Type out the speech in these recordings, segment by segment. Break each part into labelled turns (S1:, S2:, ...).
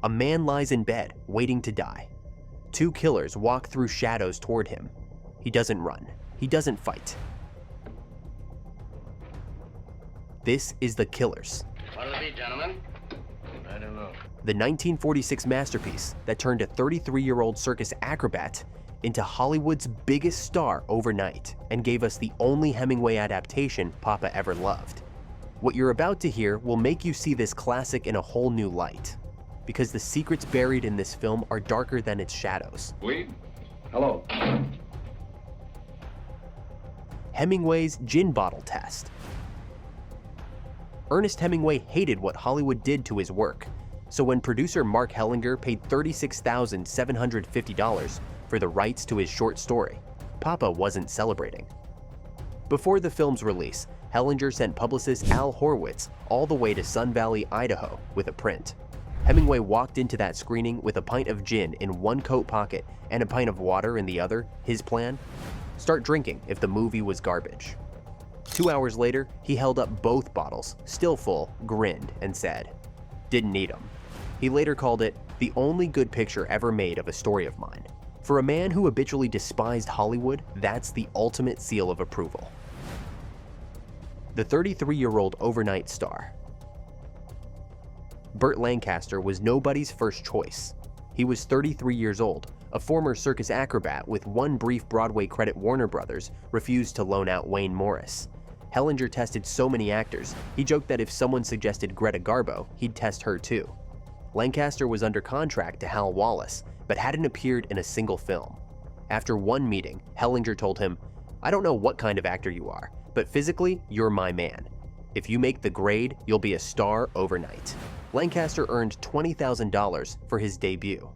S1: A man lies in bed, waiting to die. Two killers walk through shadows toward him. He doesn't run. He doesn't fight. This is The Killers.
S2: What'll it be, gentlemen? I don't know.
S1: The 1946 masterpiece that turned a 33-year-old circus acrobat into Hollywood's biggest star overnight and gave us the only Hemingway adaptation Papa ever loved. What you're about to hear will make you see this classic in a whole new light, because the secrets buried in this film are darker than its shadows.
S3: Weed? Hello.
S1: Hemingway's gin bottle test. Ernest Hemingway hated what Hollywood did to his work, so when producer Mark Hellinger paid $36,750 for the rights to his short story, Papa wasn't celebrating. Before the film's release, Hellinger sent publicist Al Horwitz all the way to Sun Valley, Idaho with a print. Hemingway walked into that screening with a pint of gin in one coat pocket and a pint of water in the other. His plan? Start drinking if the movie was garbage. 2 hours later, he held up both bottles, still full, grinned, and said, "Didn't need them." He later called it the only good picture ever made of a story of mine. For a man who habitually despised Hollywood, that's the ultimate seal of approval. The 33-year-old overnight star. Burt Lancaster was nobody's first choice. He was 33 years old, a former circus acrobat with one brief Broadway credit. Warner Brothers refused to loan out Wayne Morris. Hellinger tested so many actors, he joked that if someone suggested Greta Garbo, he'd test her too. Lancaster was under contract to Hal Wallace, but hadn't appeared in a single film. After one meeting, Hellinger told him, "I don't know what kind of actor you are, but physically, you're my man. If you make the grade, you'll be a star overnight." Lancaster earned $20,000 for his debut.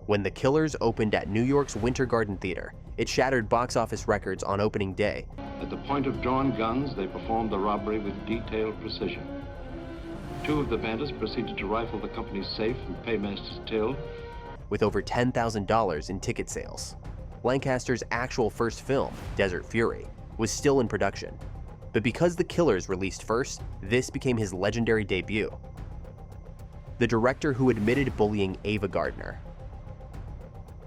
S1: When The Killers opened at New York's Winter Garden Theater, it shattered box office records on opening day.
S3: At the point of drawn guns, they performed the robbery with detailed precision. Two of the bandits proceeded to rifle the company's safe and paymaster's till,
S1: with over $10,000 in ticket sales. Lancaster's actual first film, Desert Fury, was still in production. But because The Killers released first, this became his legendary debut. The director who admitted bullying Ava Gardner.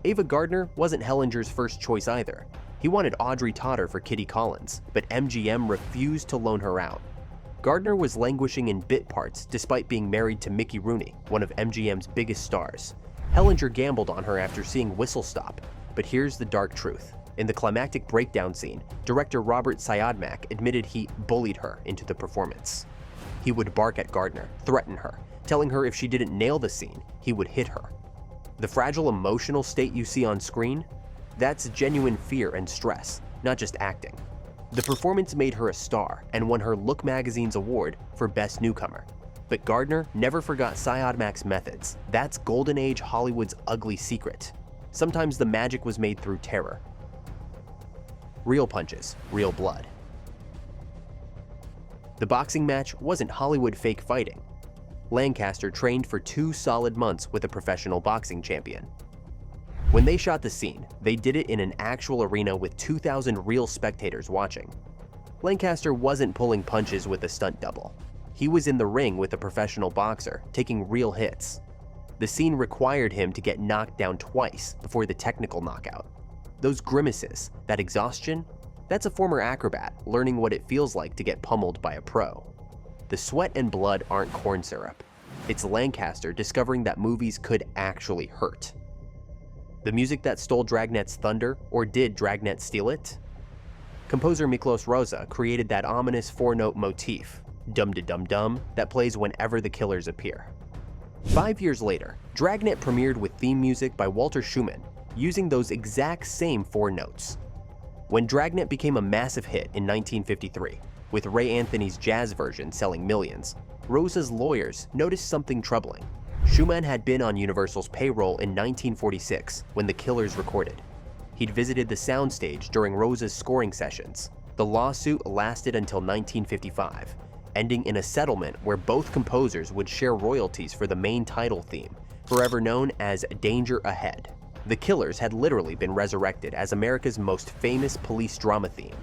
S1: Ava Gardner wasn't Hellinger's first choice either. He wanted Audrey Totter for Kitty Collins, but MGM refused to loan her out. Gardner was languishing in bit parts despite being married to Mickey Rooney, one of MGM's biggest stars. Hellinger gambled on her after seeing Whistle Stop, but here's the dark truth. In the climactic breakdown scene, director Robert Siodmak admitted he bullied her into the performance. He would bark at Gardner, threaten her, telling her if she didn't nail the scene, he would hit her. The fragile emotional state you see on screen? That's genuine fear and stress, not just acting. The performance made her a star and won her Look magazine's award for Best Newcomer. But Gardner never forgot Siodmak's methods. That's Golden Age Hollywood's ugly secret. Sometimes the magic was made through terror. Real punches, real blood. The boxing match wasn't Hollywood fake fighting. Lancaster trained for 2 solid months with a professional boxing champion. When they shot the scene, they did it in an actual arena with 2,000 real spectators watching. Lancaster wasn't pulling punches with a stunt double. He was in the ring with a professional boxer, taking real hits. The scene required him to get knocked down twice before the technical knockout. Those grimaces, that exhaustion, that's a former acrobat learning what it feels like to get pummeled by a pro. The sweat and blood aren't corn syrup. It's Lancaster discovering that movies could actually hurt. The music that stole Dragnet's thunder, or did Dragnet steal it? Composer Miklos Rozsa created that ominous 4-note motif, dum-de-dum-dum, that plays whenever the killers appear. 5 years later, Dragnet premiered with theme music by Walter Schumann, using those exact same 4 notes. When Dragnet became a massive hit in 1953, with Ray Anthony's jazz version selling millions, Rozsa's lawyers noticed something troubling. Schumann had been on Universal's payroll in 1946 when The Killers recorded. He'd visited the soundstage during Rozsa's scoring sessions. The lawsuit lasted until 1955, ending in a settlement where both composers would share royalties for the main title theme, forever known as Danger Ahead. The Killers had literally been resurrected as America's most famous police drama theme.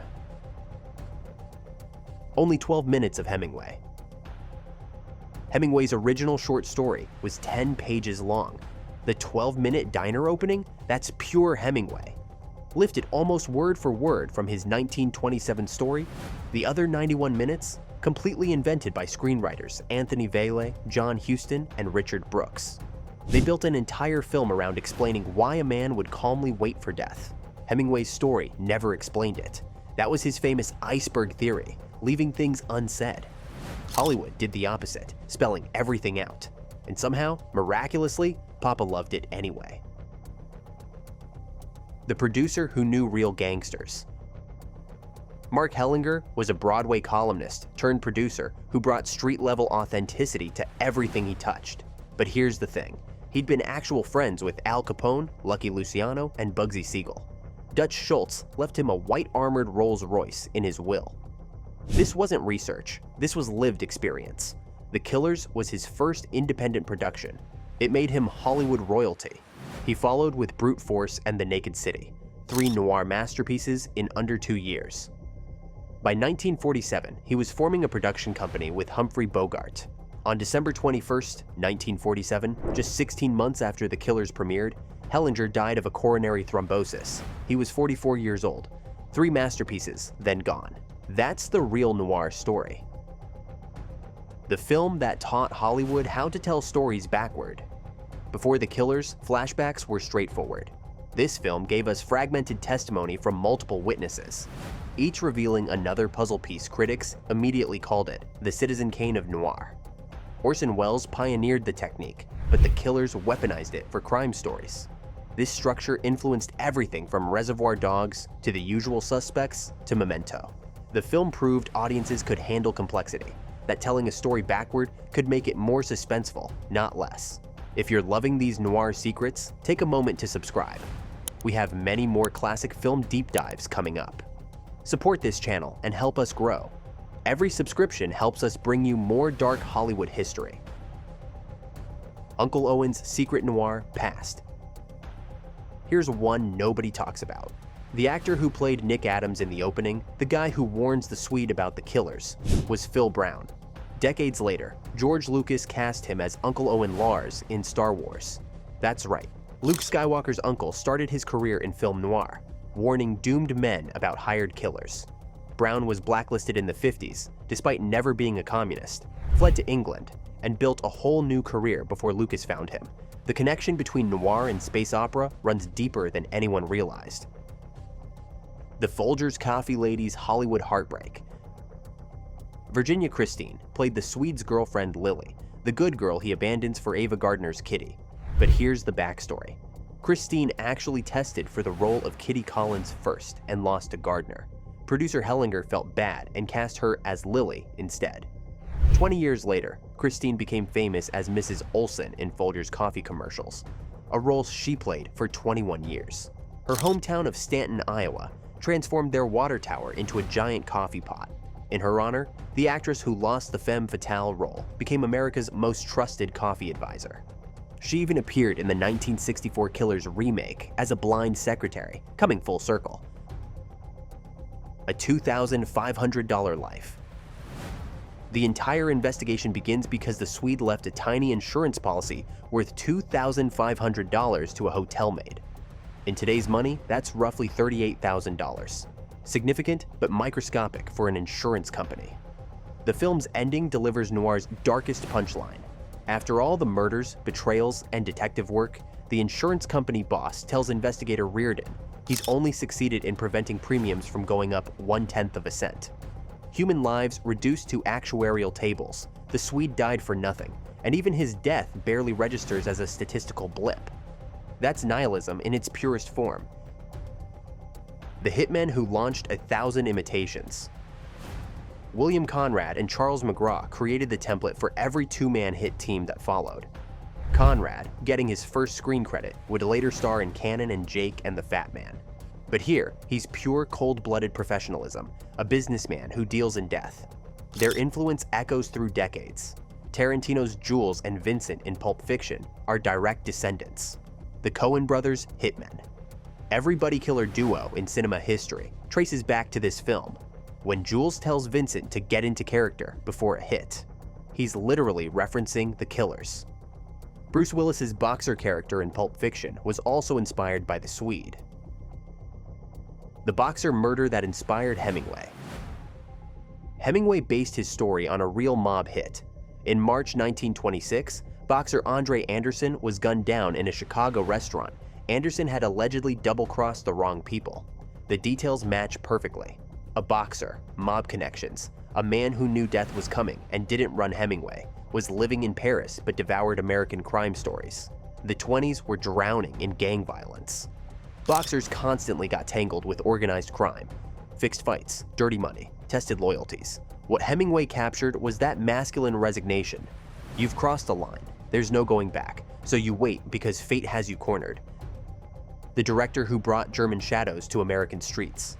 S1: Only 12 minutes of Hemingway. Hemingway's original short story was 10 pages long. The 12-minute diner opening? That's pure Hemingway. Lifted almost word for word from his 1927 story, the other 91 minutes, completely invented by screenwriters Anthony Vale, John Huston, and Richard Brooks. They built an entire film around explaining why a man would calmly wait for death. Hemingway's story never explained it. That was his famous iceberg theory, leaving things unsaid. Hollywood did the opposite, spelling everything out. And somehow, miraculously, Papa loved it anyway. The producer who knew real gangsters. Mark Hellinger was a Broadway columnist turned producer who brought street-level authenticity to everything he touched. But here's the thing. He'd been actual friends with Al Capone, Lucky Luciano, and Bugsy Siegel. Dutch Schultz left him a white-armored Rolls-Royce in his will. This wasn't research. This was lived experience. The Killers was his first independent production. It made him Hollywood royalty. He followed with Brute Force and The Naked City, 3 noir masterpieces in under 2 years. By 1947, he was forming a production company with Humphrey Bogart. On December 21, 1947, just 16 months after The Killers premiered, Hellinger died of a coronary thrombosis. He was 44 years old. 3 masterpieces, then gone. That's the real noir story. The film that taught Hollywood how to tell stories backward. Before The Killers, flashbacks were straightforward. This film gave us fragmented testimony from multiple witnesses, each revealing another puzzle piece critics immediately called it the Citizen Kane of noir. Orson Welles pioneered the technique, but The Killers weaponized it for crime stories. This structure influenced everything from Reservoir Dogs to The Usual Suspects to Memento. The film proved audiences could handle complexity, that telling a story backward could make it more suspenseful, not less. If you're loving these noir secrets, take a moment to subscribe. We have many more classic film deep dives coming up. Support this channel and help us grow. Every subscription helps us bring you more dark Hollywood history. Uncle Owen's secret noir past. Here's one nobody talks about. The actor who played Nick Adams in the opening, the guy who warns the Swede about the Killers, was Phil Brown. Decades later, George Lucas cast him as Uncle Owen Lars in Star Wars. That's right, Luke Skywalker's uncle started his career in film noir, warning doomed men about hired killers. Brown was blacklisted in the 50s, despite never being a communist, fled to England, and built a whole new career before Lucas found him. The connection between noir and space opera runs deeper than anyone realized. The Folgers Coffee Lady's Hollywood Heartbreak. Virginia Christine played the Swede's girlfriend Lily, the good girl he abandons for Ava Gardner's Kitty. But here's the backstory. Christine actually tested for the role of Kitty Collins first and lost to Gardner. Producer Hellinger felt bad and cast her as Lily instead. 20 years later, Christine became famous as Mrs. Olson in Folgers coffee commercials, a role she played for 21 years. Her hometown of Stanton, Iowa, transformed their water tower into a giant coffee pot. In her honor, the actress who lost the femme fatale role became America's most trusted coffee advisor. She even appeared in the 1964 Killers remake as a blind secretary, coming full circle. A $2,500 life. The entire investigation begins because the Swede left a tiny insurance policy worth $2,500 to a hotel maid. In today's money, that's roughly $38,000. Significant, but microscopic for an insurance company. The film's ending delivers noir's darkest punchline. After all the murders, betrayals, and detective work, the insurance company boss tells investigator Reardon he's only succeeded in preventing premiums from going up 1/10 of a cent. Human lives reduced to actuarial tables. The Swede died for nothing, and even his death barely registers as a statistical blip. That's nihilism in its purest form. The Hitmen who launched 1,000 Imitations. William Conrad and Charles McGraw created the template for every 2-man hit team that followed. Conrad, getting his first screen credit, would later star in Cannon and Jake and the Fat Man. But here, he's pure cold-blooded professionalism, a businessman who deals in death. Their influence echoes through decades. Tarantino's Jules and Vincent in Pulp Fiction are direct descendants. The Coen brothers' Hitmen. Every buddy killer duo in cinema history traces back to this film, when Jules tells Vincent to get into character before a hit. he's literally referencing the killers. Bruce Willis's boxer character in Pulp Fiction was also inspired by the Swede. The boxer murder that inspired Hemingway. Hemingway based his story on a real mob hit. In March 1926, boxer Andre Anderson was gunned down in a Chicago restaurant. Anderson had allegedly double-crossed the wrong people. The details match perfectly. A boxer, mob connections, a man who knew death was coming and didn't run Hemingway, was living in Paris but devoured American crime stories. The 20s were drowning in gang violence. Boxers constantly got tangled with organized crime, fixed fights, dirty money, tested loyalties. What Hemingway captured was that masculine resignation. You've crossed a line, there's no going back, so you wait because fate has you cornered. The director who brought German shadows to American streets.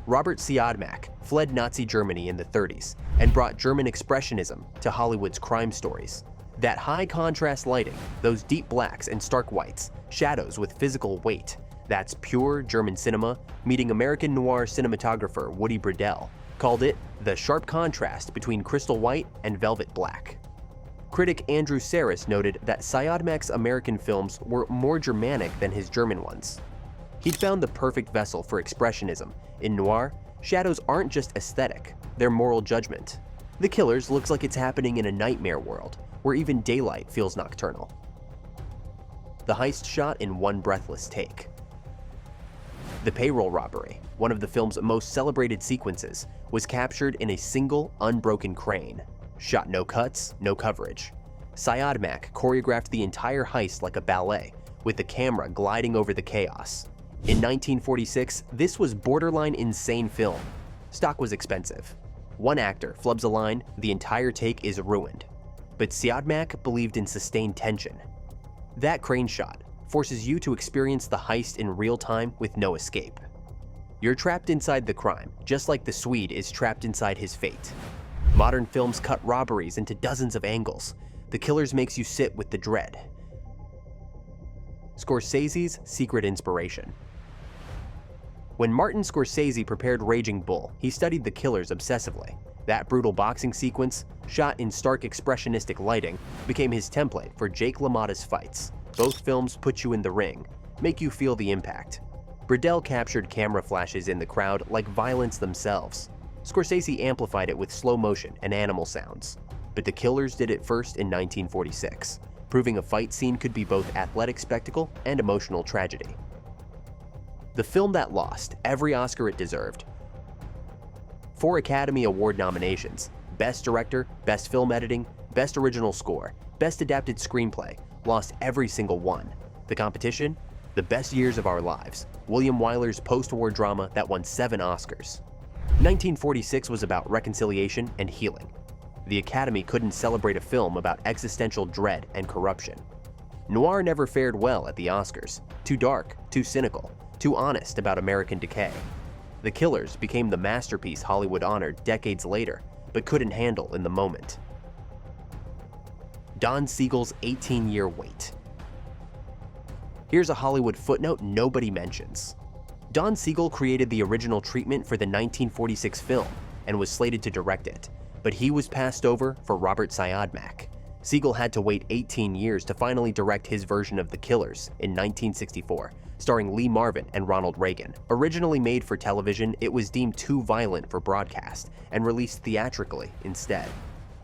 S1: Robert Siodmak fled Nazi Germany in the 30s and brought German expressionism to Hollywood's crime stories. That high contrast lighting, those deep blacks and stark whites, shadows with physical weight, that's pure German cinema, meeting American noir cinematographer Woody Burdell called it the sharp contrast between crystal white and velvet black. Critic Andrew Saris noted that Siodmak's American films were more Germanic than his German ones. He'd found the perfect vessel for expressionism. In noir, shadows aren't just aesthetic, they're moral judgment. The Killers looks like it's happening in a nightmare world, where even daylight feels nocturnal. The heist shot in one breathless take. The payroll robbery, one of the film's most celebrated sequences, was captured in a single, unbroken crane. Shot no cuts, no coverage. Siodmak choreographed the entire heist like a ballet, with the camera gliding over the chaos. In 1946, this was borderline insane film. Stock was expensive. One actor flubs a line, the entire take is ruined. But Siodmak believed in sustained tension. That crane shot forces you to experience the heist in real time with no escape. You're trapped inside the crime, just like the Swede is trapped inside his fate. Modern films cut robberies into dozens of angles. The Killers makes you sit with the dread. Scorsese's secret inspiration. When Martin Scorsese prepared Raging Bull, he studied The Killers obsessively. That brutal boxing sequence, shot in stark expressionistic lighting, became his template for Jake LaMotta's fights. Both films put you in the ring, make you feel the impact. Burdell captured camera flashes in the crowd like violence themselves. Scorsese amplified it with slow motion and animal sounds. But The Killers did it first in 1946, proving a fight scene could be both athletic spectacle and emotional tragedy. The film that lost every Oscar it deserved. 4 Academy Award nominations: Best Director, Best Film Editing, Best Original Score, Best Adapted Screenplay, lost every single one. The competition? The Best Years of Our Lives, William Wyler's post-war drama that won 7 Oscars. 1946 was about reconciliation and healing. The Academy couldn't celebrate a film about existential dread and corruption. Noir never fared well at the Oscars. Too dark, too cynical, too honest about American decay. The Killers became the masterpiece Hollywood honored decades later, but couldn't handle in the moment. Don Siegel's 18-year wait. Here's a Hollywood footnote nobody mentions. Don Siegel created the original treatment for the 1946 film and was slated to direct it, but he was passed over for Robert Siodmak. Siegel had to wait 18 years to finally direct his version of The Killers in 1964, starring Lee Marvin and Ronald Reagan. Originally made for television, it was deemed too violent for broadcast and released theatrically instead.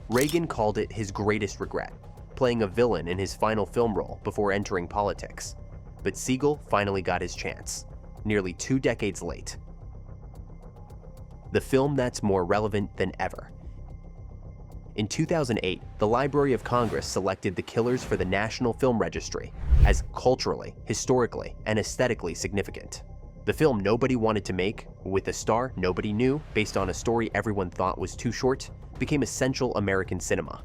S1: Reagan called it his greatest regret, playing a villain in his final film role before entering politics. But Siegel finally got his chance, nearly 2 decades late. The film that's more relevant than ever. In 2008, the Library of Congress selected The Killers for the National Film Registry as culturally, historically, and aesthetically significant. The film nobody wanted to make, with a star nobody knew, based on a story everyone thought was too short, became essential American cinema.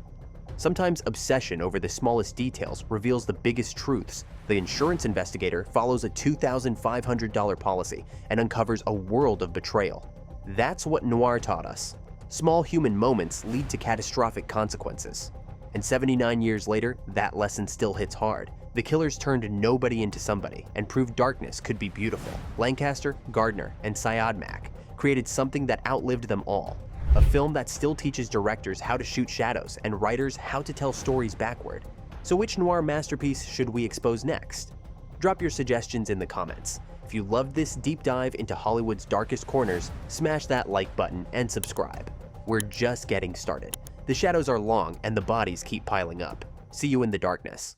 S1: Sometimes obsession over the smallest details reveals the biggest truths. The insurance investigator follows a $2,500 policy and uncovers a world of betrayal. That's what noir taught us. Small human moments lead to catastrophic consequences. And 79 years later, that lesson still hits hard. The Killers turned nobody into somebody and proved darkness could be beautiful. Lancaster, Gardner, and Siodmak created something that outlived them all. a film that still teaches directors how to shoot shadows and writers how to tell stories backward. So which noir masterpiece should we expose next? Drop your suggestions in the comments. If you loved this deep dive into Hollywood's darkest corners, smash that like button and subscribe. We're just getting started. The shadows are long and the bodies keep piling up. See you in the darkness.